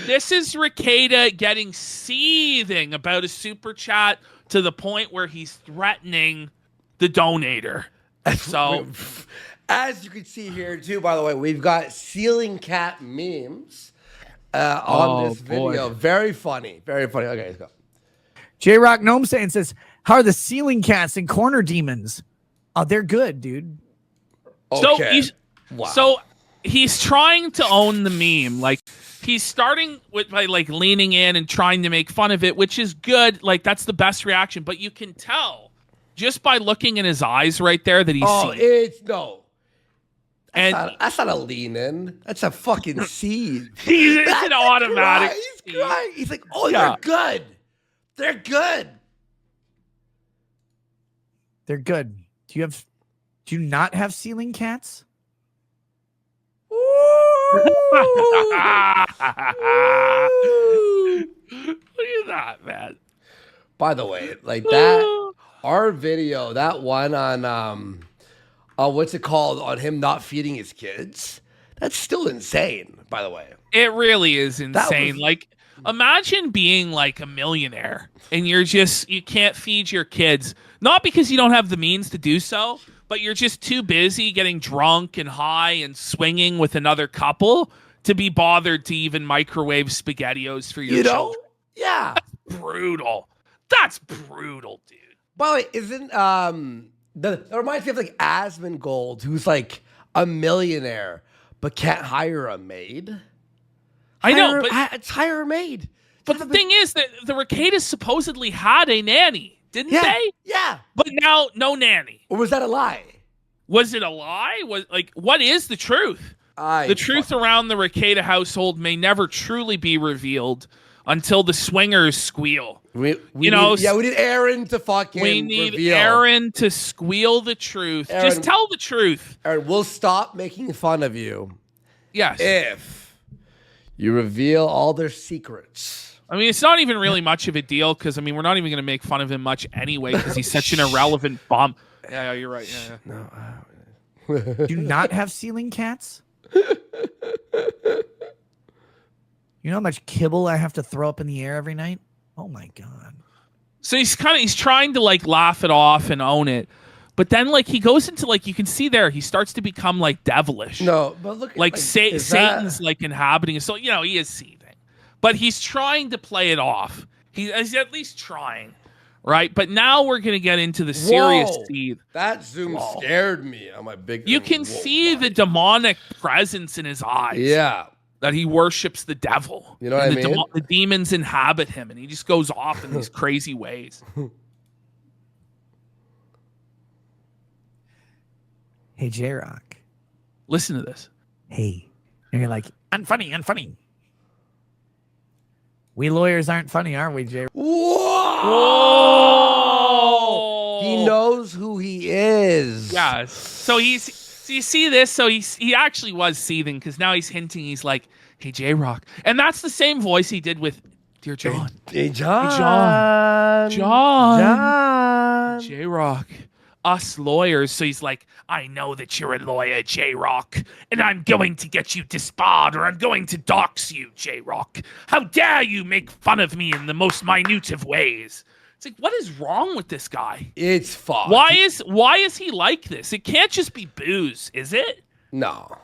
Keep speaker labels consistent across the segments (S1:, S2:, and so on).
S1: This is Rekieta getting seething about a super chat to the point where he's threatening the donator. So,
S2: as you can see here too, by the way, we've got ceiling cat memes on this video. Very funny. Very funny. Okay, let's go.
S3: J-Rock Gnome saying says, how are the ceiling cats and corner demons? Oh, they're good, dude.
S2: Okay.
S1: So he's trying to own the meme. Like, he's starting by like leaning in and trying to make fun of it, which is good. Like, that's the best reaction. But you can tell just by looking in his eyes right there that he's
S2: That's not a lean in. That's a fucking seed.
S1: It's an automatic.
S2: He's crying. He's like, oh, they're good. They're good.
S3: They're good. Do you not have ceiling cats?
S1: Look at that, man.
S2: By the way, like that, our video, that one on what's it called, on him not feeding his kids, that's still insane, by the way.
S1: It really is insane. Like, imagine being like a millionaire and you can't feed your kids, not because you don't have the means to do so, but you're just too busy getting drunk and high and swinging with another couple to be bothered to even microwave SpaghettiOs for your children.
S2: Yeah.
S1: That's brutal. That's brutal, dude.
S2: By the way, isn't that reminds me of like Asmongold, who's like a millionaire but can't hire a maid.
S1: I know, but
S2: it's hire a maid.
S1: But the thing is that the Rekieta supposedly had a nanny, didn't they?
S2: Yeah.
S1: But now, no nanny.
S2: Or was that a lie?
S1: Was it a lie? What is the truth? The truth around the Rekieta household may never truly be revealed until the swingers squeal.
S2: We need Aaron to fucking reveal.
S1: Aaron to squeal the truth. Aaron, just tell the truth.
S2: Aaron, we'll stop making fun of you.
S1: Yes.
S2: If you reveal all their secrets.
S1: I mean, it's not even really much of a deal because, I mean, we're not even going to make fun of him much anyway because he's such an irrelevant bum. Yeah, you're right. Yeah.
S3: No. Do you not have ceiling cats? You know how much kibble I have to throw up in the air every night? Oh my God.
S1: So he's trying to like laugh it off and own it. But then like he goes into like, you can see there, he starts to become like devilish.
S2: No, but look,
S1: like Satan's like inhabiting. So, he is seething, but he's trying to play it off. He's at least trying. Right. But now we're going to get into the serious seed.
S2: That zoom scared me on my big.
S1: You can see the demonic presence in his eyes.
S2: Yeah.
S1: That he worships the devil.
S2: You know what I mean?
S1: The demons inhabit him, and he just goes off in these crazy ways.
S3: Hey, J-Rock.
S1: Listen to this.
S3: Hey. And you're like, unfunny. We lawyers aren't funny, are we, J-Rock?
S2: Whoa! He knows who he is.
S1: Yeah. So you see this? So he actually was seething because now he's hinting. He's like, "Hey, J-Rock," and that's the same voice he did with Dear John.
S2: Hey, John.
S1: J-Rock. Us lawyers. So he's like, "I know that you're a lawyer, J-Rock, and I'm going to get you disbarred, or I'm going to dox you, J-Rock. How dare you make fun of me in the most minute of ways?" It's like, what is wrong with this guy?
S2: It's fucked.
S1: Why is he like this? It can't just be booze, is it?
S2: No.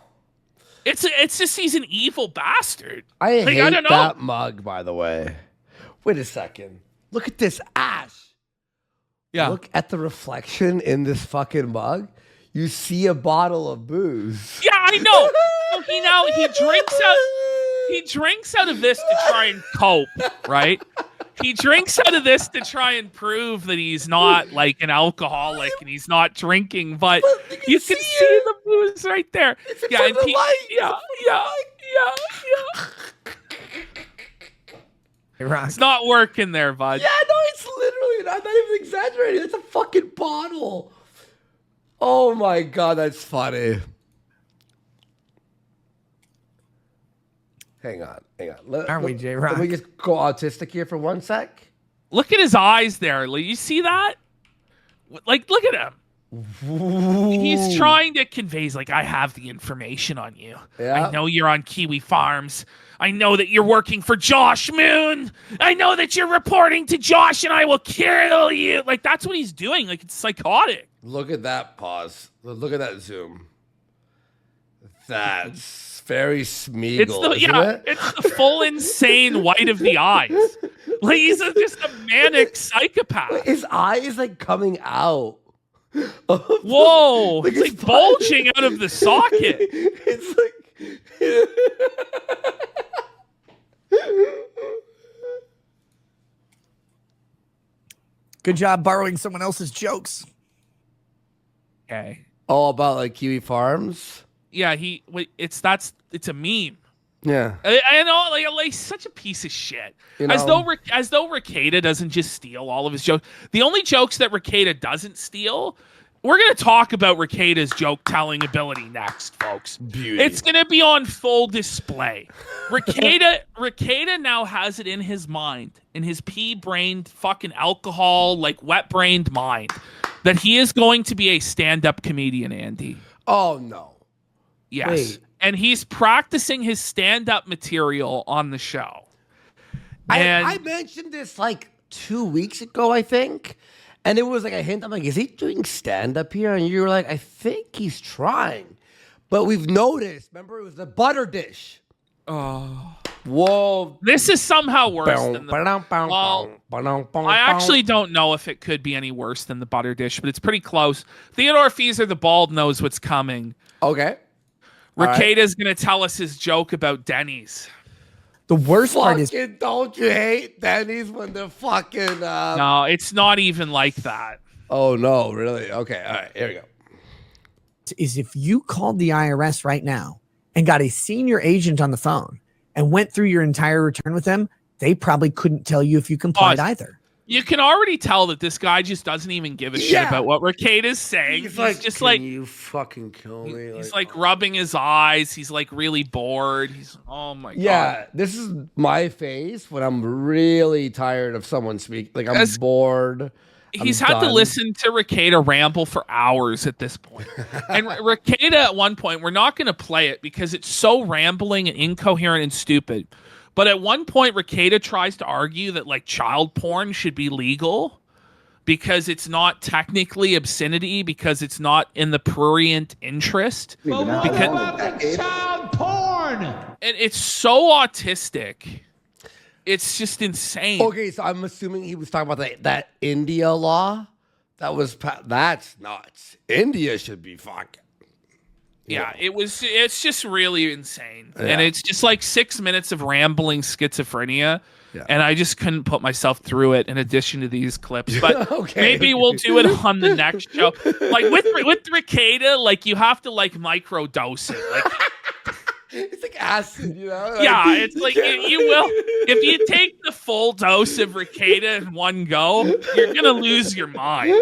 S1: It's just he's an evil bastard.
S2: I hate that mug, by the way. Wait a second. Look at this ass.
S1: Yeah.
S2: Look at the reflection in this fucking mug. You see a bottle of booze.
S1: Yeah, I know. He drinks out of this to try and cope, right? He drinks out of this to try and prove that he's not like an alcoholic and he's not drinking, but you can see the booze right there.
S2: Yeah, and
S1: It's not working there, bud.
S2: Yeah, no, it's literally, I'm not even exaggerating. It's a fucking bottle. Oh my God, that's funny. Hang on.
S3: Aren't we, J-Rock?
S2: Let me just go autistic here for 1 sec.
S1: Look at his eyes there. You see that? Like, look at him. He's trying to convey, he's like, I have the information on you. Yeah. I know you're on Kiwi Farms. I know that you're working for Josh Moon. I know that you're reporting to Josh and I will kill you. Like, that's what he's doing. Like, it's psychotic.
S2: Look at that pause. Look at that zoom. That's very Smeagol, isn't it?
S1: It's the full insane white of the eyes. Like, he's just a manic psychopath.
S2: His eye is like coming out.
S1: Whoa. It's like bulging out of the socket.
S2: It's like...
S3: Good job borrowing someone else's jokes.
S1: Okay.
S2: All about like Kiwi Farms.
S1: Yeah, it's a meme.
S2: Yeah,
S1: I know, like such a piece of shit.
S2: You know?
S1: As though Rekieta doesn't just steal all of his jokes. The only jokes that Rekieta doesn't steal, we're gonna talk about Rekieta's joke telling ability next, folks.
S2: Beauty.
S1: It's gonna be on full display. Rekieta now has it in his mind, in his pea-brained fucking alcohol, like wet-brained mind, that he is going to be a stand-up comedian, Andy.
S2: Oh no.
S1: Yes.
S2: Wait.
S1: And he's practicing his stand-up material on the show. And
S2: I mentioned this like 2 weeks ago, I think. And it was like a hint. I'm like, is he doing stand-up here? And you were like, I think he's trying. But we've noticed, remember, it was the butter dish.
S1: oh,
S2: Whoa.
S1: this is somehow worse than the... Well, I actually don't know if it could be any worse than the butter dish, but it's pretty close. Theodore Fieser the Bald knows what's coming.
S2: Okay.
S1: Rekieta's going to tell us his joke about Denny's.
S3: The worst part is,
S2: Don't you hate Denny's when they're fucking...
S1: No, it's not even like that.
S2: Oh, no, really? Okay, all right, here we go.
S3: is if you called the IRS right now and got a senior agent on the phone and went through your entire return with them, they probably couldn't tell you if you complied either.
S1: You can already tell that this guy just doesn't even give a shit about what Rekieta's saying. He's just like,
S2: you fucking kill me?
S1: He's like rubbing his eyes. He's like really bored. He's, oh my God.
S2: Yeah, this is my face when I'm really tired of someone speaking. Like, I'm bored.
S1: He's had to listen to Rekieta ramble for hours at this point. And Rekieta at one point, we're not going to play it because it's so rambling and incoherent and stupid. But at one point, Rekieta tries to argue that like child porn should be legal because it's not technically obscenity, because it's not in the prurient interest.
S4: But what about the child porn?
S1: And it's so autistic. It's just insane.
S2: Okay, so I'm assuming he was talking about that India law. That's nuts. India should be fucking.
S1: Yeah, it's just really insane. Yeah. And it's just like 6 minutes of rambling schizophrenia. Yeah. And I just couldn't put myself through it in addition to these clips. But maybe we'll do it on the next show. Like with Rekieta, like you have to like micro dose it. Like
S2: it's like acid, you know? Like,
S1: yeah, it's like you will. If you take the full dose of Rekieta in one go, you're gonna lose your mind.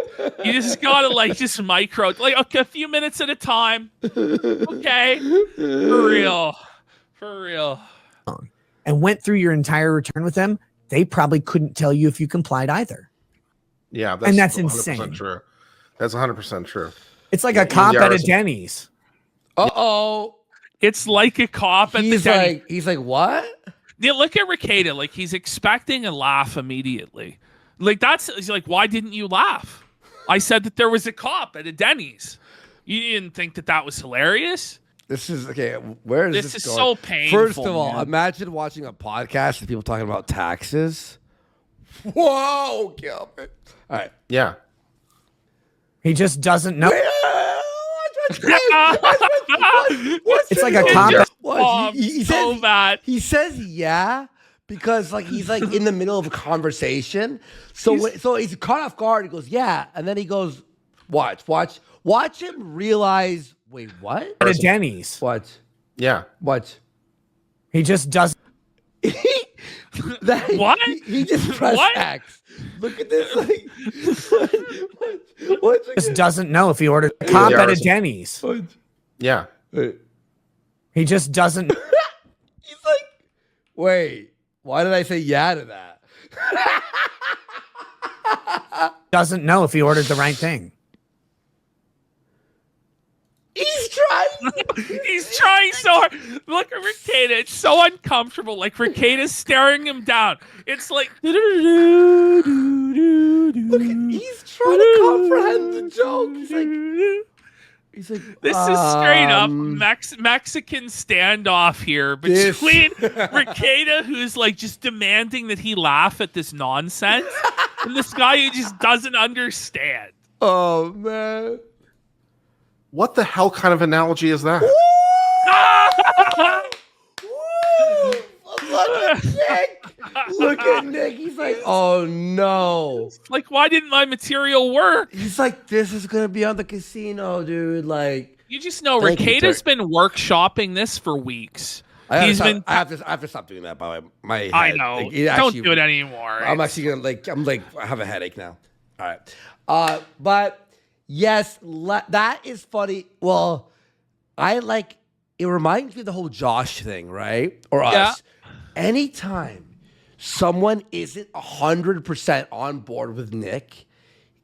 S1: You just gotta like just micro, like okay, a few minutes at a time. Okay, for real.
S3: And went through your entire return with them, they probably couldn't tell you if you complied either.
S5: Yeah,
S3: that's insane.
S5: True. That's 100% true.
S3: It's like a cop at a Denny's.
S2: Uh-oh.
S1: It's like a cop at the Denny.
S2: He's like, what?
S1: Yeah, look at Rekieta. Like he's expecting a laugh immediately. Like he's like, why didn't you laugh? I said that there was a cop at a Denny's. You didn't think that was hilarious?
S2: This is okay. Where is this going?
S1: This is so painful.
S2: First of all, imagine watching a podcast of people talking about taxes. Whoa, Gilbert. All right.
S5: Yeah.
S3: He just doesn't know.
S2: It's
S3: like a cop.
S2: He
S1: so
S2: says,
S1: bad.
S2: He says yeah because like he's like in the middle of a conversation. So he's caught off guard. He goes yeah, and then he goes watch him realize. Wait, what?
S3: At a Denny's.
S2: What?
S5: Yeah.
S2: What?
S3: He just doesn't.
S1: What?
S2: He just pressed X. Look at this. Like, what?
S3: Just doesn't know if he ordered a cop at a Denny's.
S2: What?
S5: Yeah.
S3: He just doesn't.
S2: He's like, wait, why did I say yeah to that?
S3: Doesn't know if he ordered the right thing.
S2: He's trying
S1: He's trying so hard. Look at Rekieta. It's so uncomfortable. Like Rekieta's staring him down. It's like
S2: Look, he's trying to comprehend the joke. He's like,
S1: this is straight up Mexican standoff here between Rekieta, who's like just demanding that he laugh at this nonsense, and this guy who just doesn't understand.
S2: Oh man.
S5: What the hell kind of analogy is that?
S2: Look at Nick. Look at Nick. He's like, oh no.
S1: Like, why didn't my material work?
S2: He's like, this is gonna be on the casino, dude. Like,
S1: You just know
S2: Thank you,
S1: Rekieta's
S2: Terry.
S1: been workshopping this for weeks.
S2: I
S1: been.
S2: have to stop doing that. By my head.
S1: I know.
S2: Like, it
S1: Don't
S2: actually-
S1: do it anymore.
S2: I'm actually gonna I have a headache now. All right. But yes, that is funny. Well, it reminds me of the whole Josh thing, right? Or
S1: Yeah.
S2: us. Anytime someone isn't 100% on board with Nick,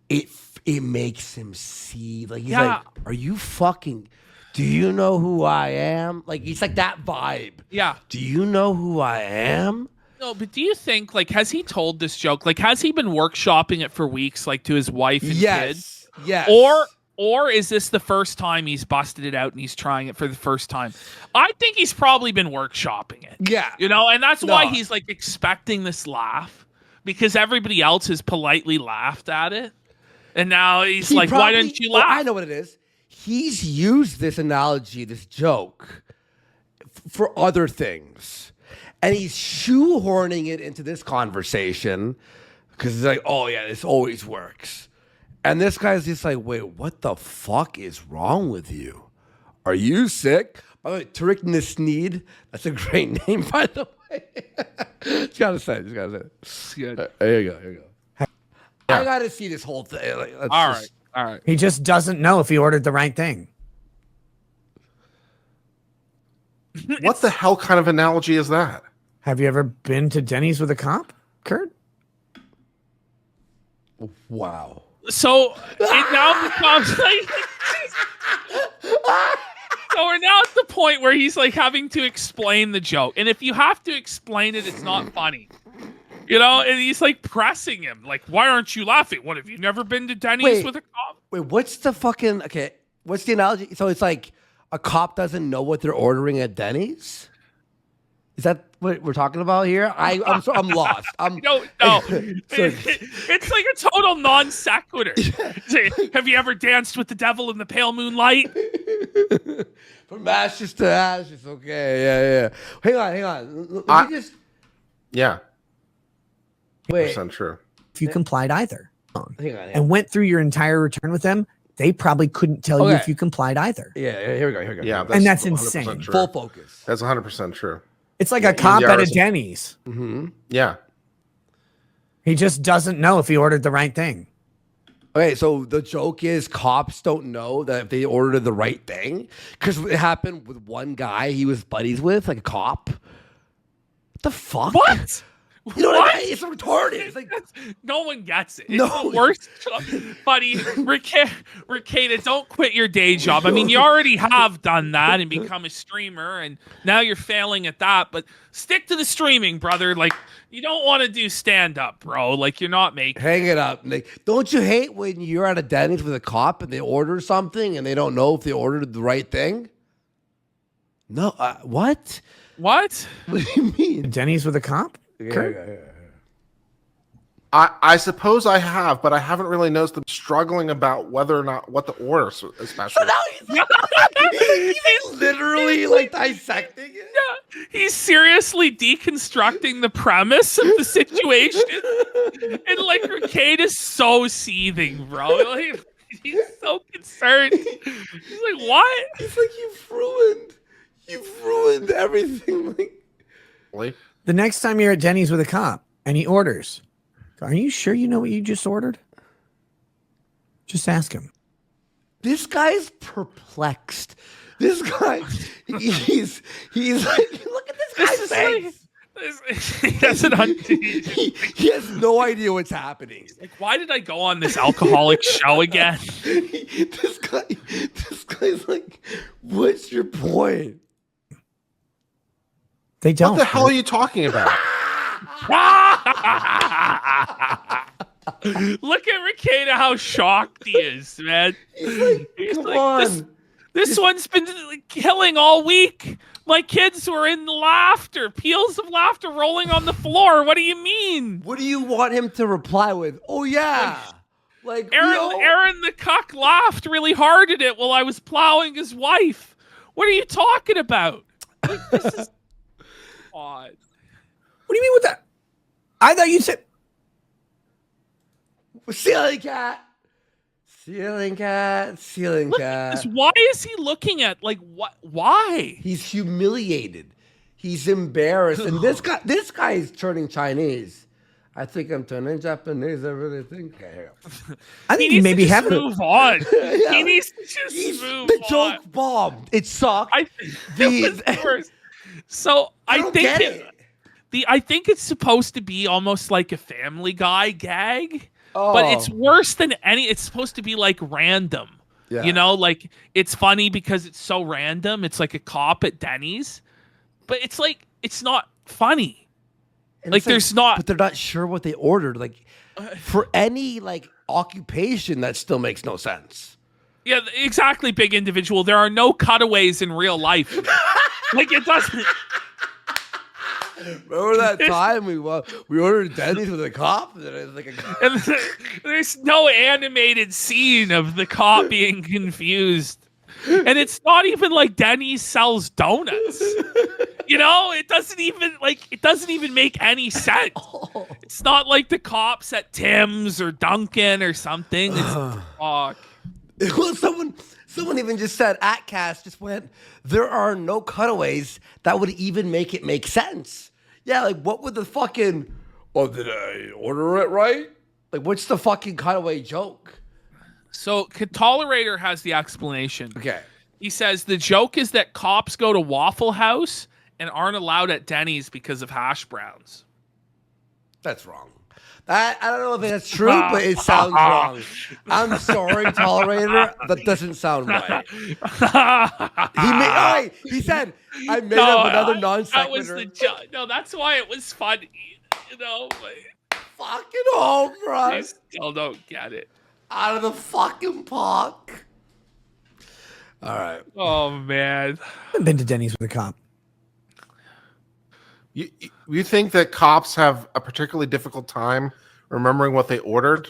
S2: it makes him see. Like, he's like, are you fucking, do you know who I am? Like, he's like that vibe.
S1: Yeah.
S2: Do you know who I am?
S1: No, but do you think, like, has he told this joke? Like, has he been workshopping it for weeks, like, to his wife and kids?
S2: Yes.
S1: Or is this the first time he's busted it out and he's trying it for the first time? I think he's probably been workshopping it.
S2: Yeah.
S1: You know, and that's why
S2: No.
S1: he's, like, expecting this laugh, because everybody else has politely laughed at it. And now he's like, why didn't you laugh?
S2: I know what it is. He's used this analogy, this joke, for other things. And he's shoehorning it into this conversation because he's like, oh, yeah, this always works. And this guy's just like, wait, what the fuck is wrong with you? Are you sick? By the way, Tariq Nasneed, that's a great name, by the way. Just gotta say it.
S1: It's good.
S2: There you go. I gotta see this whole thing. Like,
S1: All right.
S3: He just doesn't know if he ordered the right thing.
S5: What the hell kind of analogy is that?
S3: Have you ever been to Denny's with a cop, Kurt?
S2: Wow.
S1: So it now becomes like, so we're now at the point where he's like having to explain the joke, and if you have to explain it, it's not funny, you know. And he's like pressing him, like, "Why aren't you laughing? What, have you never been to Denny's with a cop?"
S2: Wait, what's the analogy? So it's like a cop doesn't know what they're ordering at Denny's? Is that what we're talking about here? I'm lost.
S1: No.
S2: Sorry.
S1: It's like a total non sequitur. Have you ever danced with the devil in the pale moonlight?
S2: From ashes to ashes. Okay, yeah. Hang on. Let me just
S5: Yeah,
S2: wait.
S5: 100% true.
S3: If you complied either.
S2: Hang on.
S3: And went through your entire return with them, they probably couldn't tell you
S2: Okay.
S3: if you complied either.
S2: Yeah, here we go.
S5: Yeah,
S3: And that's
S5: 100%
S3: insane.
S5: true.
S2: Full focus.
S5: That's 100% true.
S3: It's like a cop
S5: yeah,
S3: at a
S5: it's-
S3: Denny's.
S5: Yeah.
S3: He just doesn't know if he ordered the right thing.
S2: Okay, so the joke is cops don't know that if they ordered the right thing, because it happened with one guy he was buddies with, like a cop. What the fuck?
S1: What?
S2: You know what I
S1: What?
S2: mean? It's retarded. It's like,
S1: No one gets it. It's
S2: No.
S1: the worst. Buddy, Rekieta, don't quit your day job. I mean, you already have done that and become a streamer, and now you're failing at that. But stick to the streaming, brother. Like, you don't want to do stand-up, bro. Like, you're not making
S2: hang it up, Nick. Don't you hate when you're at a Denny's with a cop and they order something and they don't know if they ordered the right thing? No, what?
S1: What?
S2: What do you mean?
S3: Denny's with a cop?
S5: I suppose I have, but I haven't really noticed them struggling about whether or not what the order, especially.
S2: So now he's literally like dissecting it.
S1: Yeah, he's seriously deconstructing the premise of the situation. And, like, Rekieta is so seething, bro. Like, he's so concerned. He's like, what?
S2: It's like you've ruined everything. Like,
S3: The next time you're at Denny's with a cop and he orders, are you sure you know what you just ordered? Just ask him.
S2: this guy's perplexed. This guy, he's like, look at this guy's face.
S1: That's an
S2: he has no idea what's happening.
S1: like, why did I go on this alcoholic show again?
S2: this guy's like, what's your point?
S3: They don't.
S5: What the hell are you talking about?
S1: Look at Rekieta, how shocked he is, man. He's
S2: Come
S1: like,
S2: on.
S1: This one's been killing all week. My kids were in laughter, peals of laughter rolling on the floor. What do you mean?
S2: What do you want him to reply with? Oh yeah, like
S1: Aaron the cuck laughed really hard at it while I was plowing his wife. What are you talking about? This is odd.
S3: What do you mean with that? I thought you said
S2: ceiling cat. Ceiling cat.
S1: Look at this. Why is he looking at what? Why?
S2: He's humiliated. He's embarrassed, and this guy is turning Chinese. I think I'm turning Japanese. I really think
S3: I think he maybe have
S1: move on. He needs to just move
S2: the
S1: on.
S2: joke bombed. It sucked.
S1: I think it was worse. So I think it's supposed to be almost like a Family Guy gag. But it's worse than it's supposed to be like random. Yeah. You know, like it's funny because it's so random. It's like a cop at Denny's. But it's like, it's not funny.
S2: And
S1: like there's not.
S2: But they're not sure what they ordered. Like for any like occupation, that still makes no sense.
S1: Yeah, exactly, big individual. There are no cutaways in real life. Like it doesn't.
S2: Remember that time we ordered Denny's with a cop? And it was like
S1: and there's no animated scene of the cop being confused. And it's not even like Denny's sells donuts. You know, it doesn't even make any sense. It's not like the cops at Tim's or Dunkin' or something. It's fuck.
S2: Well, someone even just said, AtCast just went, there are no cutaways that would even make it make sense. Yeah, like what would the fucking, did I order it right? Like what's the fucking cutaway joke?
S1: So Tolerator has the explanation.
S2: Okay.
S1: He says the joke is that cops go to Waffle House and aren't allowed at Denny's because of hash browns.
S2: That's wrong. I don't know if that's true, but it sounds wrong. I'm sorry, Tolerator. That doesn't sound right. He said, I made up another non-sequitur.
S1: That was the joke. No, that's why it was funny. You know, but
S2: fucking home run.
S1: I still don't get it.
S2: Out of the fucking park. All right.
S1: Oh, man.
S3: I've been to Denny's with a cop.
S5: You think that cops have a particularly difficult time remembering what they ordered?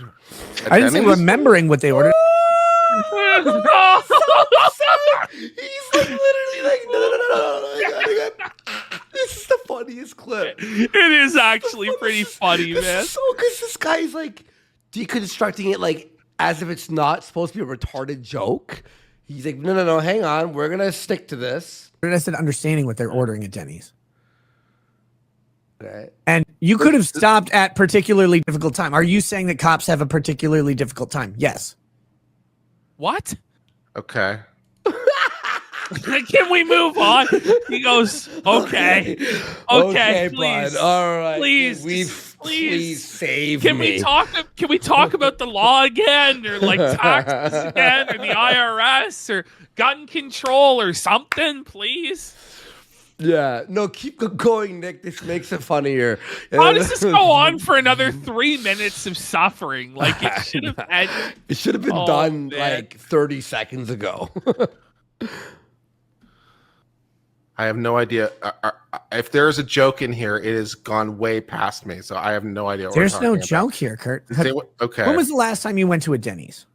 S3: I didn't say remembering what they ordered.
S2: He's like literally like, no. This is the funniest clip.
S1: It is actually pretty funny, man.
S2: So because this guy's like deconstructing it like as if it's not supposed to be a retarded joke. He's like, no, hang on. We're going to stick to this.
S3: I said understanding what they're ordering at Denny's.
S2: Okay.
S3: And you could have stopped at particularly difficult time. Are you saying that cops have a particularly difficult time? Yes.
S1: What?
S5: Okay.
S1: Can we move on? He goes, okay, please,
S2: bud. All right,
S1: please
S2: save
S1: me. Can we talk about the law again, or like taxes again, or the IRS, or gun control, or something, please?
S2: Yeah, no, keep going, Nick. This makes it funnier.
S1: How does this go on for another 3 minutes of suffering? Like it should have ended.
S2: It should have been done like 30 seconds ago.
S5: I have no idea. If there's a joke in here, it has gone way past me. So I have no idea what
S3: there's no joke here, Kurt.
S5: Okay.
S3: When was the last time you went to a Denny's?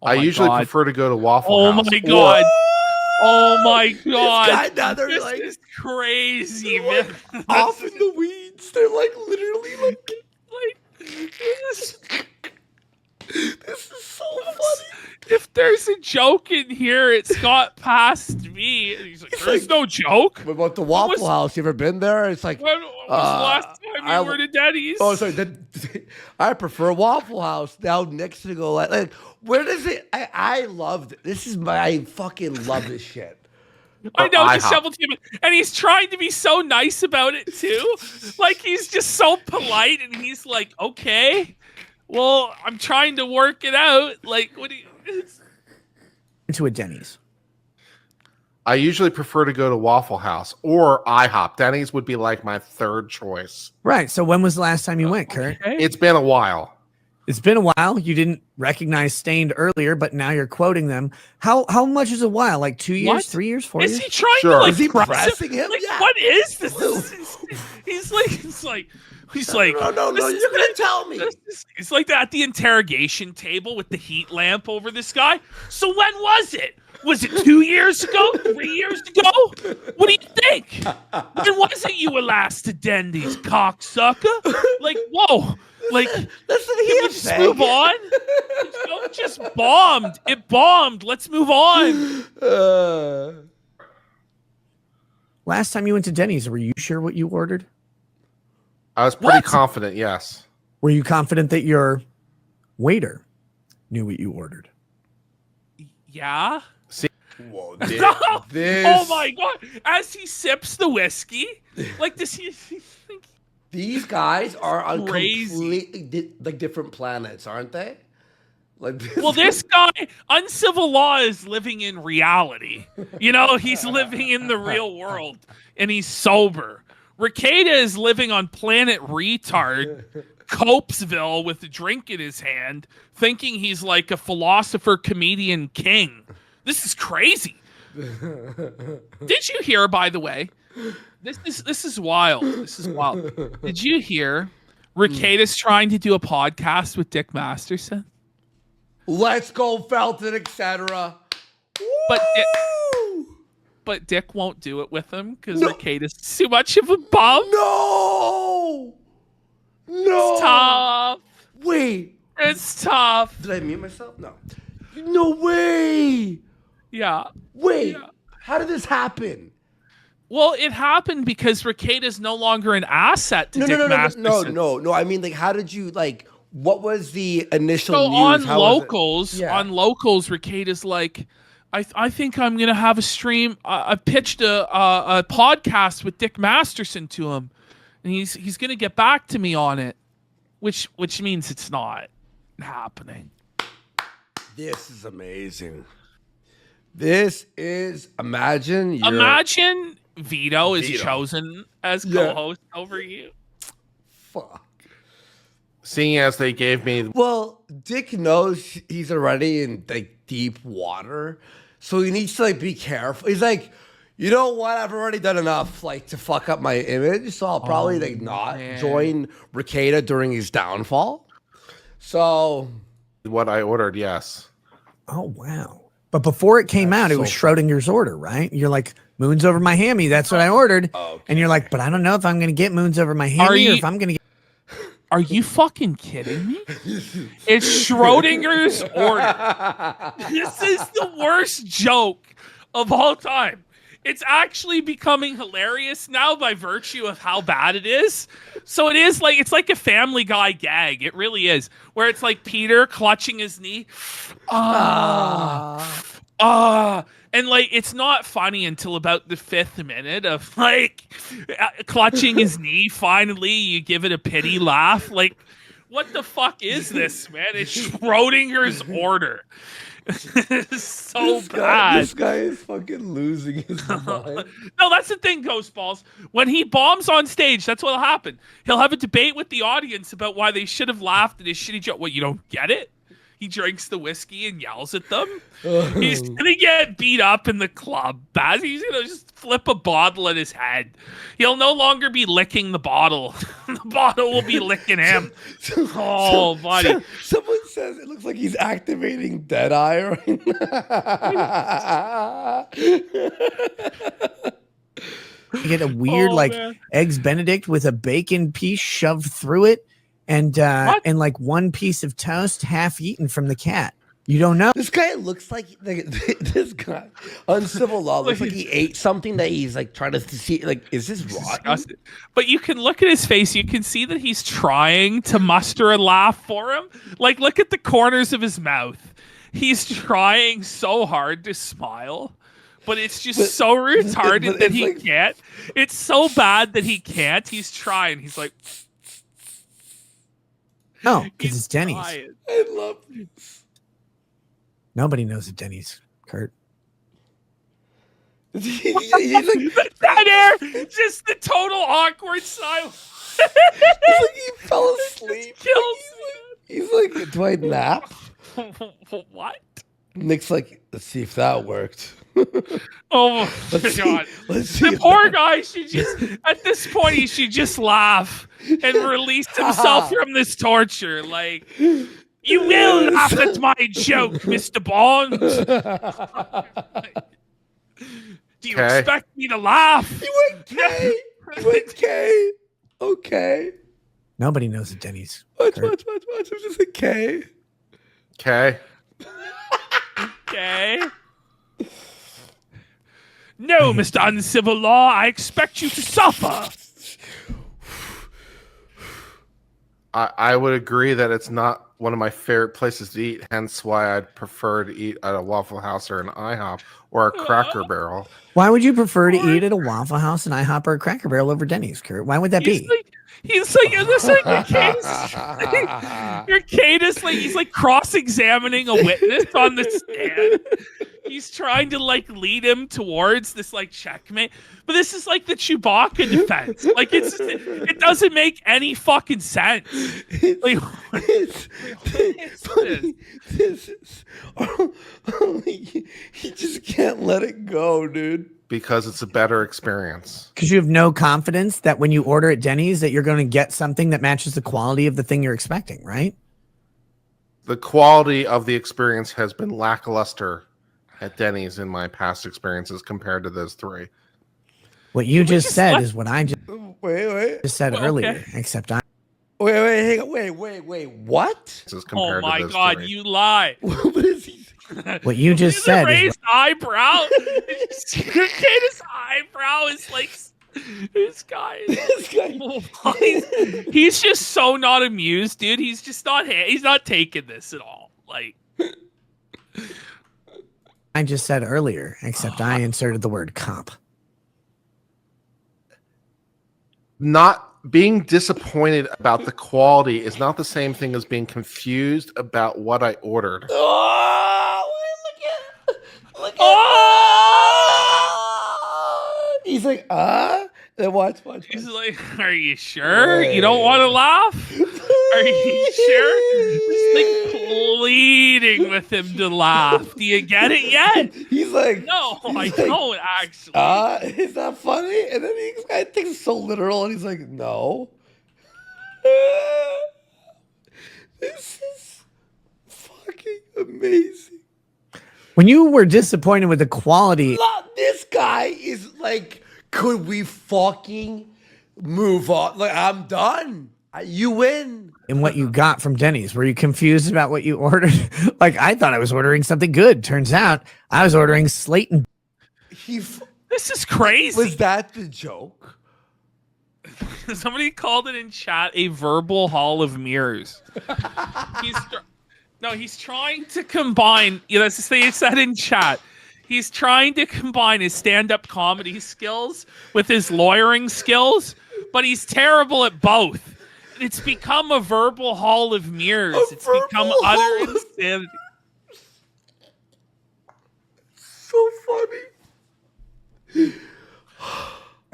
S5: I usually prefer to go to Waffle House.
S1: Oh my God. Oh my God.
S2: This
S1: is crazy, man.
S2: Off in the weeds. They're like literally like this is so funny.
S1: If there's a joke in here, it's got past me. And he's like, there's no joke.
S2: What about the Waffle House? You ever been there? It's like,
S1: when was the last time you were to Denny's?
S2: Oh, sorry. I prefer Waffle House. Now Nick's to go like where does it? I loved it. I fucking love this shit.
S1: I know,
S5: IHOP.
S1: just several times, and he's trying to be so nice about it too. Like he's just so polite, and he's like, "Okay, well, I'm trying to work it out." Like, what do you?
S3: Into a Denny's.
S5: I usually prefer to go to Waffle House or IHOP. Denny's would be like my third choice.
S3: Right. So when was the last time you went, Kurt?
S1: Okay.
S5: It's been a while.
S3: It's been a while. You didn't recognize Stained earlier, but now you're quoting them. How much is a while? Like 2 years,
S1: What?
S3: 3 years, 4
S1: Is
S3: years?
S1: he trying
S5: Sure.
S1: to like
S2: Is he
S1: press
S2: pressing him?
S1: Like,
S2: Yeah.
S1: what is this? He's like,
S2: No,
S1: this is
S2: you're gonna tell me.
S1: It's like that at the interrogation table with the heat lamp over this guy. So when was it? Was it 2 years ago? 3 years ago? What do you think? When was it you were last to Denny's, cocksucker? Like, whoa. Like,
S2: Listen
S1: can we
S2: here,
S1: just move on? It just bombed. It bombed. Let's move on.
S3: Last time you went to Denny's, were you sure what you ordered?
S5: I was pretty
S1: What?
S5: confident, yes.
S3: Were you confident that your waiter knew what you ordered?
S1: Yeah.
S2: Whoa,
S1: Oh my god! As he sips the whiskey, like does he think
S2: These guys are on
S1: Crazy.
S2: completely like different planets, aren't they? Like
S1: well, this guy, Uncivil Law, is living in reality. You know, he's living in the real world, and he's sober. Rekieta is living on planet retard, Copesville, with a drink in his hand, thinking he's like a philosopher, comedian, king. This is crazy. Did you hear, by the way? This is wild. This is wild. Did you hear Rekieta's trying to do a podcast with Dick Masterson?
S2: Let's go, Felton, etc.
S1: But Dick won't do it with him because
S2: No.
S1: Rekieta's too much of a bum.
S2: No,
S1: It's tough.
S2: Wait,
S1: It's tough.
S2: did I mute myself? No way.
S1: Yeah.
S2: Wait,
S1: Yeah.
S2: how did this happen?
S1: Well, it happened because Rekieta's no longer an asset to Dick Masterson.
S2: No. I mean, like, how did you like? What was the initial
S1: So
S2: news?
S1: on
S2: How was it?
S1: locals,
S2: Yeah.
S1: Rekieta's like, I think I'm gonna have a stream. I pitched a podcast with Dick Masterson to him, and he's gonna get back to me on it, which means it's not happening.
S2: This is amazing. This is imagine
S1: Vito is
S2: Vito.
S1: chosen as
S2: Yeah.
S1: co-host over you.
S2: fuck.
S5: Seeing as they gave me
S2: Well, Dick knows he's already in like deep water, so he needs to like be careful. He's like, you know what? I've already done enough like to fuck up my image, so I'll probably like not
S1: man.
S2: join Rekieta during his downfall. So
S5: what I ordered, yes.
S3: Oh, wow. But before it came out, it was Schrodinger's order, right? You're like, moons over my hammy. That's what I ordered.
S2: Okay.
S3: And you're like, but I don't know if I'm going to get moons over my hammy or if I'm going to get.
S1: Are you fucking kidding me? It's Schrodinger's order. This is the worst joke of all time. It's actually becoming hilarious now by virtue of how bad it is. So it's like a Family Guy gag. It really is. Where it's like Peter clutching his knee. And like it's not funny until about the 5th minute of like clutching his knee. Finally, you give it a pity laugh. Like, what the fuck is this, man? It's Schrodinger's order. So bad.
S2: This guy is fucking losing his mind.
S1: No, that's the thing, Ghostballs. When he bombs on stage, that's what'll happen. He'll have a debate with the audience about why they should have laughed at his shitty joke. What, you don't get it? He drinks the whiskey and yells at them. He's gonna get beat up in the club. He's gonna just flip a bottle at his head. He'll no longer be licking the bottle. The bottle will be licking him. Oh, buddy.
S2: Someone says it looks like he's activating Deadeye right now.
S3: You get a weird
S1: man.
S3: eggs Benedict with a bacon piece shoved through it and like one piece of toast half eaten from the cat. You don't know.
S2: This guy looks like this guy. Uncivil Law looks like he ate something that he's like trying to see. Like, is this rotten?
S1: Disgusting. But you can look at his face. You can see that he's trying to muster a laugh for him. Like, look at the corners of his mouth. He's trying so hard to smile. but it's just so retarded that he can't. It's so bad that he can't. He's trying. He's like,
S3: no, because it's Denny's.
S2: I love this.
S3: Nobody knows it's Denny's, Kurt.
S2: He's like,
S1: that air, just the total awkward silence.
S2: he fell asleep.
S1: Kills
S2: He's like, do I nap?
S1: What?
S2: Nick's like, let's see if that worked.
S1: Oh my God. The poor guy should just, at this point, he should just laugh and release himself from this torture. Like, you will laugh at my joke, Mr. Bond. Do you expect me to laugh?
S2: You went K. You went K. Okay.
S3: Nobody knows it's Denny's.
S2: Watch. I'm just a K.
S5: Okay.
S1: Okay. No, Mr. Uncivil Law, I expect you to suffer.
S5: I would agree that it's not one of my favorite places to eat, hence why I'd prefer to eat at a Waffle House or an IHOP or a Cracker Barrel.
S3: Why would you prefer to eat at a Waffle House, an IHOP, or a Cracker Barrel over Denny's, Kurt? Why would that be?
S1: He's like, your Cadus, like, he's like cross-examining a witness on the stand. He's trying to like lead him towards this like checkmate, but this is like the Chewbacca defense. Like it doesn't make any fucking sense. Like,
S2: he just can't let it go, dude.
S5: Because it's a better experience.
S3: Because you have no confidence that when you order at Denny's that you're going to get something that matches the quality of the thing you're expecting, right?
S5: The quality of the experience has been lackluster at Denny's in my past experiences compared to those three.
S3: What you just said is what I just
S2: Wait.
S3: said earlier, except I.
S2: Wait, hang on. Wait. What?
S1: Oh my God, you lie.
S2: What is he?
S3: What you just said.
S1: Raised eyebrow. Cadus' eyebrow is like this guy. He's just so not amused, dude. He's just not. He's not taking this at all. Like
S3: I just said earlier, except I inserted the word cop.
S5: Not being disappointed about the quality is not the same thing as being confused about what I ordered.
S2: Oh, look at.
S1: oh!
S2: He's like, Then watch.
S1: He's like, are you sure you don't want to laugh? Are you sure? Just like pleading with him to laugh. Do you get it yet?
S2: He's like,
S1: no, I don't actually.
S2: Is that funny? And then this guy thinks it's so literal, and he's like, no. This is fucking amazing.
S3: When you were disappointed with the quality,
S2: This guy is like, could we fucking move on? Like, I'm done. You win.
S3: and what you got from Denny's, were you confused about what you ordered? Like, I thought I was ordering something good. Turns out I was ordering Slayton.
S1: This is crazy.
S2: Was that the joke?
S1: Somebody called it in chat a verbal hall of mirrors. He's trying to combine, that's the thing he said in chat. He's trying to combine his stand-up comedy skills with his lawyering skills, but he's terrible at both. It's become a verbal hall of mirrors. It's become utter insanity.
S2: So funny.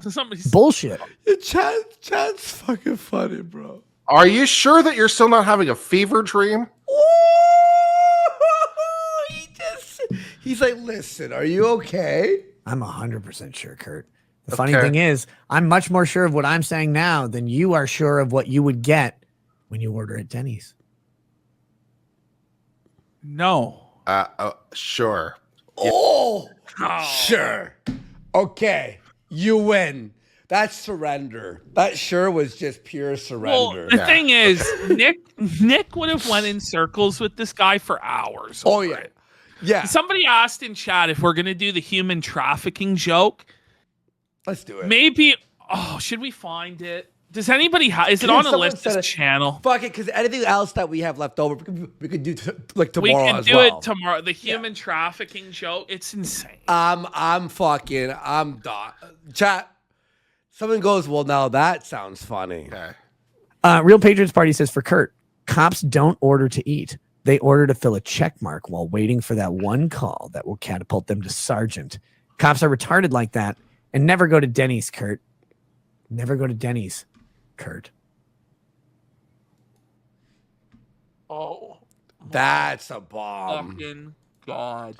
S1: Somebody's
S3: Bullshit.
S2: Chat's fucking funny, bro.
S5: Are you sure that you're still not having a fever dream?
S2: He's like, listen, are you okay?
S3: I'm 100% sure, Kurt. The funny thing is, I'm much more sure of what I'm saying now than you are sure of what you would get when you order at Denny's.
S1: No.
S5: Sure.
S2: Oh, sure. Okay, you win. That's surrender. That sure was just pure surrender.
S1: Well, the thing is, Nick would have went in circles with this guy for hours.
S2: Oh, yeah. Yeah.
S1: Somebody asked in chat if we're going to do the human trafficking joke.
S2: Let's do it.
S1: Maybe, should we find it? Does anybody is it on
S2: Someone
S1: Alyssa's
S2: said it.
S1: channel?
S2: Fuck it, because anything else that we have left over, we could do like
S1: We
S2: tomorrow
S1: can
S2: as
S1: do
S2: well.
S1: it tomorrow. The human trafficking joke, it's insane.
S2: I'm done. Chat. Someone goes, well, now that sounds funny.
S5: Okay.
S3: Real Patriots Party says for Kurt, cops don't order to eat. They order to fill a check mark while waiting for that one call that will catapult them to sergeant. Cops are retarded like that and never go to Denny's, Kurt. Never go to Denny's, Kurt.
S1: Oh,
S2: That's a bomb.
S1: fucking God.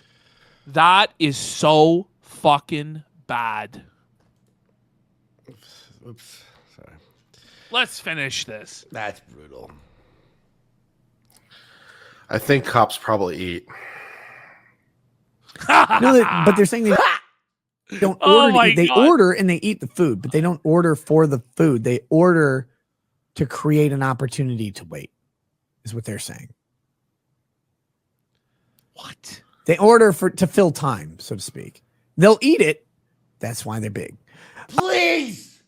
S1: That is so fucking bad.
S2: Oops. Sorry.
S1: Let's finish this.
S2: That's brutal.
S5: I think cops probably eat.
S3: No, but they're saying they don't
S1: Oh
S3: order.
S1: my
S3: To eat. They
S1: God.
S3: order and they eat the food, but they don't order for the food. They order to create an opportunity to wait, is what they're saying.
S1: What?
S3: They order to fill time, so to speak. They'll eat it. That's why they're big.
S2: Please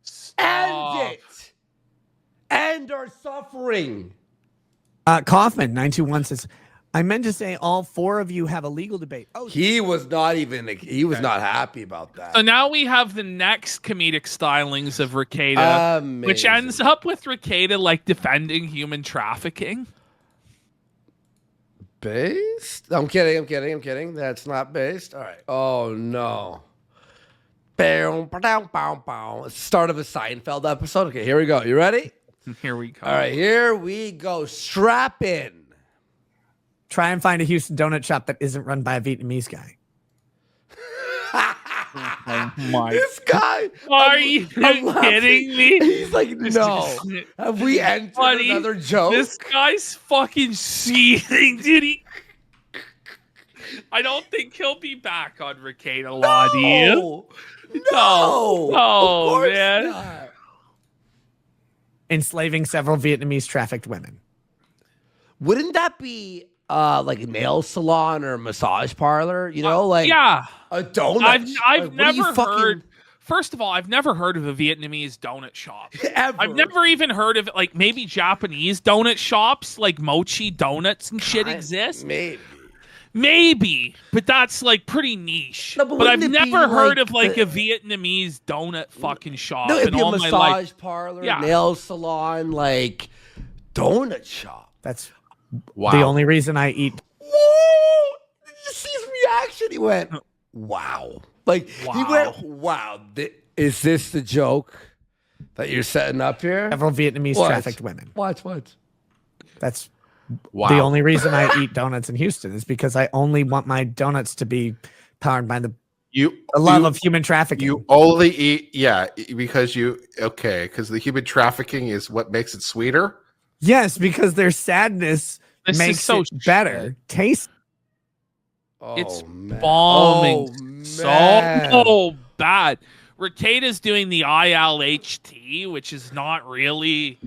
S1: Stop.
S2: end it. End our suffering.
S3: Kaufman 921 says, I meant to say all four of you have a legal debate. Oh,
S2: He was not not happy about that.
S1: So now we have the next comedic stylings of Rekieta, which
S2: Amazing.
S1: ends up with Rekieta like defending human trafficking.
S2: Based? I'm kidding. That's not based. All right. Oh no. Bow, bow, bow, bow. Start of a Seinfeld episode. Okay, here we go. You ready?
S1: Here we go.
S2: All right, here we go. Strap in.
S3: try and find a Houston donut shop that isn't run by a Vietnamese guy.
S1: Oh my!
S2: This guy.
S1: Are you
S2: I'm laughing.
S1: kidding me?
S2: He's like, no. Have we entered
S1: Buddy,
S2: another joke?
S1: This guy's fucking seething, dude. I don't think he'll be back on Rekieta Law, do you?
S2: No.
S1: No,
S2: Of course
S1: man.
S2: not.
S3: Enslaving several Vietnamese trafficked women.
S2: Wouldn't that be like a nail salon or a massage parlor? You know, like
S1: yeah.
S2: a donut.
S1: I've
S2: Like, what are
S1: never
S2: you fucking-
S1: heard. First of all, I've never heard of a Vietnamese donut shop.
S2: Ever.
S1: I've never even heard of like maybe Japanese donut shops, like mochi donuts and shit exist.
S2: Maybe.
S1: But that's like pretty niche.
S2: No, but
S1: but I've
S2: wouldn't it be
S1: never heard
S2: like
S1: of like
S2: the-
S1: a Vietnamese donut fucking shop
S2: No, it'd
S1: in
S2: be a
S1: all my
S2: massage
S1: life.
S2: parlor,
S1: Yeah.
S2: nail salon, like donut shop.
S3: That's
S5: Wow.
S3: the only reason I eat.
S2: Whoa! Did you see his reaction? He went, wow. Like, he
S1: Wow.
S2: went, wow. Is this the joke that you're setting up here?
S3: Several Vietnamese
S2: What?
S3: trafficked women.
S2: What?
S3: That's
S5: Wow.
S3: the only reason I eat donuts in Houston is because I only want my donuts to be powered by the love of human trafficking.
S5: You only eat, because because the human trafficking is what makes it sweeter.
S3: Yes, because their sadness
S1: This is
S3: makes
S1: so
S3: it better. Taste.
S2: Oh,
S1: It's
S2: man.
S1: bombing
S2: Oh, man.
S1: so bad. Rekieta's doing the ILHT, which is not really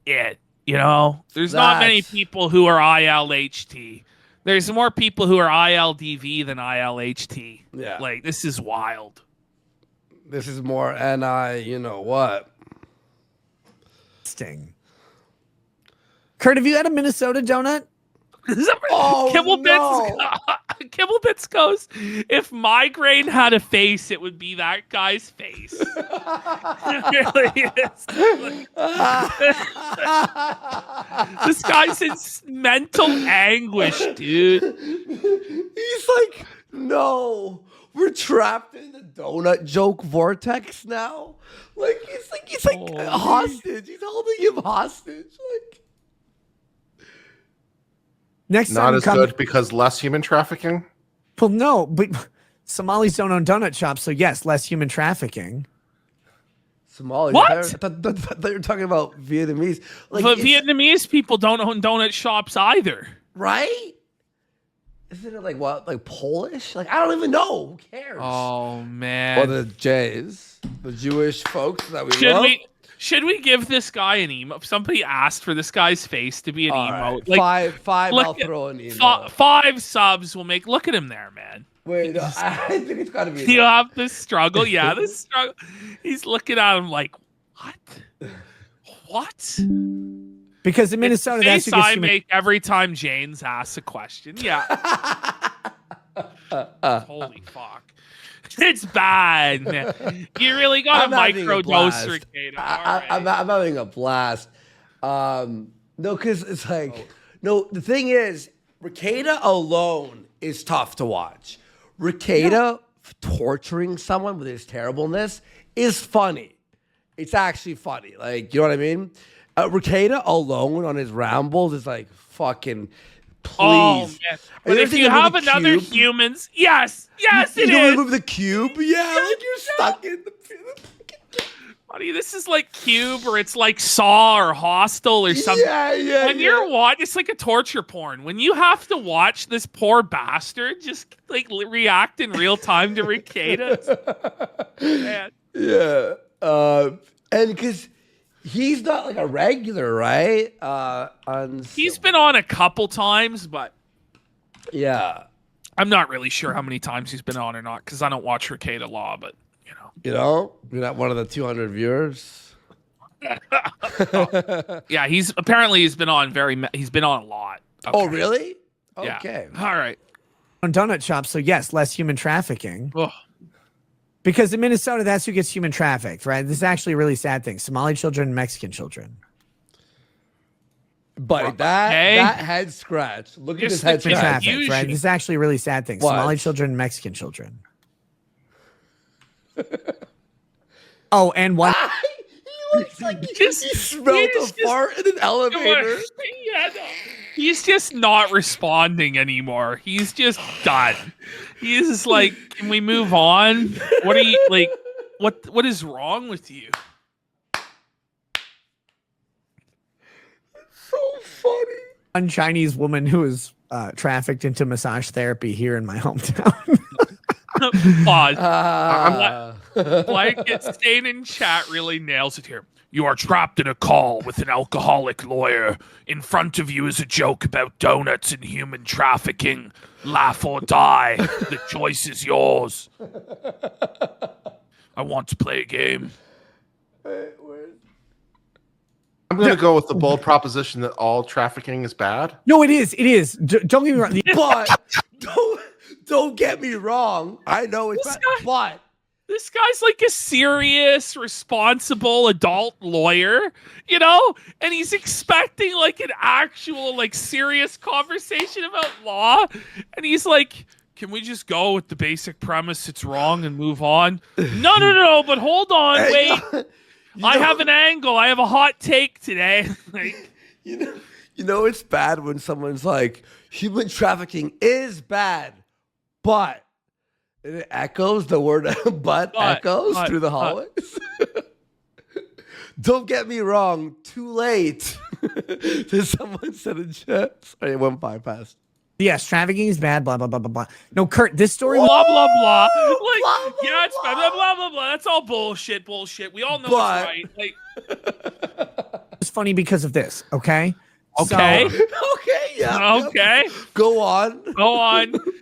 S1: it. You know, there's not many
S2: That's-
S1: people who are ILHT. There's more people who are ILDV than ILHT.
S2: Yeah.
S1: Like, this is wild.
S2: This is more you know what?
S3: Sting. Kurt, have you had a Minnesota donut?
S2: Oh,
S1: Kibble
S2: no.
S1: Kibble Bits goes, if migraine had a face, it would be that guy's face. It really is. This guy's in mental anguish, dude.
S2: He's like, no, we're trapped in the donut joke vortex now. Like he's like
S1: Holy.
S2: hostage. He's holding him hostage. Like,
S3: Next
S5: Not
S3: time
S5: as
S3: come,
S5: good because less human trafficking.
S3: Well, no, but Somalis don't own donut shops, so yes, less human trafficking.
S2: Somali.
S1: What?
S2: I thought you were talking about Vietnamese. Like,
S1: But
S2: it's-
S1: Vietnamese people don't own donut shops either.
S2: right? Isn't it like what? Like Polish? Like, I don't even know. Who cares?
S1: Oh man.
S2: Or the Jays, the Jewish folks that we love.
S1: Should we give this guy an emote? Somebody asked for this guy's face to be an
S2: All
S1: emote.
S2: right.
S1: Like
S2: Five.
S1: look
S2: I'll
S1: at-
S2: throw an email.
S1: 5 subs will make. Look at him there, man.
S2: Wait, no, I think it's got to be.
S1: Do you have this struggle? Yeah, this struggle. He's looking at him like, What?
S3: Because in Minnesota,
S1: it's
S3: that's
S1: the
S3: who
S1: face
S3: gets
S1: I
S3: human.
S1: make every time Jane's asks a question. Yeah. Holy fuck. It's bad, man. You really got
S2: I'm
S1: a
S2: having a
S1: microdose,
S2: blast.
S1: Rekieta.
S2: I'm having a blast. No, because it's like, no, the thing is, Rekieta alone is tough to watch. Rekieta torturing someone with his terribleness is funny. It's actually funny. Like, you know what I mean? Rekieta alone on his rambles is like, fucking, please.
S1: Oh, man. But if you have another
S2: Cube?
S1: humans, yes, it
S2: You know
S1: is.
S2: the movie The Cube? Yeah, like you're stuck in the
S1: Buddy, this is like Cube or it's like Saw or Hostel or something.
S2: Yeah.
S1: When you're watching, it's like a torture porn. When you have to watch this poor bastard just like react in real time to Rekieta. Man.
S2: Yeah. And because he's not like a regular, right?
S1: He's been on a couple times, but
S2: yeah.
S1: I'm not really sure how many times he's been on or not because I don't watch Rekieta Law, but
S2: You know, you're not one of the 200 viewers.
S1: yeah, he's been on he's been on a lot. Okay.
S2: Oh, really?
S1: Yeah.
S2: Okay.
S1: All right.
S3: On donut shops, so yes, less human trafficking.
S1: Ugh.
S3: Because in Minnesota, that's who gets human trafficked, right? This is actually a really sad thing. Somali children, Mexican children.
S2: But that head scratch. Look at this head
S3: Human
S2: scratch.
S3: trafficked, right? This is actually a really sad thing.
S2: What?
S3: Somali children, Mexican children. Oh, and one.
S2: He looks like he smelled a fart in an elevator.
S1: Yeah, no. He's just not responding anymore. He's just done. He's just like, can we move on? What are you like? What is wrong with you?
S2: So funny.
S3: One Chinese woman who was trafficked into massage therapy here in my hometown.
S1: Pause. Blanket Stain in chat really nails it here. You are trapped in a call with an alcoholic lawyer. In front of you is a joke about donuts and human trafficking. Laugh or die. The choice is yours. I want to play a game.
S5: I'm going to go with the bold proposition that all trafficking is bad.
S3: No, it is. It is. Don't get me wrong.
S2: But don't get me wrong. I know it's bad, but
S1: This guy's like a serious, responsible adult lawyer, you know? And he's expecting like an actual, like serious conversation about law. And he's like, can we just go with the basic premise it's wrong and move on? No, but hold on, wait. I have an angle. I have a hot take today. Like,
S2: you know it's bad when someone's like, human trafficking is bad, but and it echoes, the word but echoes through the hallways. Don't get me wrong, too late. Someone said in chat. Sorry, it went bypass.
S3: Yes, trafficking is bad, blah, blah, blah, blah, blah. No, Kurt, this story...
S1: blah, blah, blah. Like,
S2: blah,
S1: yeah, it's bad, blah, blah, blah, blah. That's all bullshit. We all know it's right. Like,
S3: It's funny because of this, okay?
S1: okay.
S2: Okay, yeah.
S1: Okay.
S2: Go on.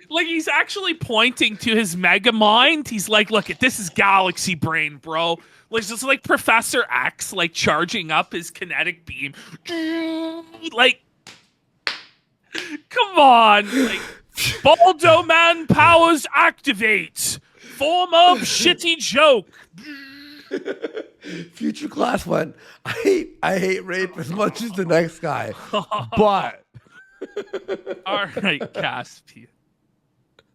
S1: Like, he's actually pointing to his mega mind. He's like, look, this is galaxy brain, bro. Like, just like Professor X, like, charging up his kinetic beam. Like, come on. Like, Baldo Man powers activate. Form of shitty joke.
S2: Future class went, I hate rape as much as the next guy. But
S1: all right, Caspian.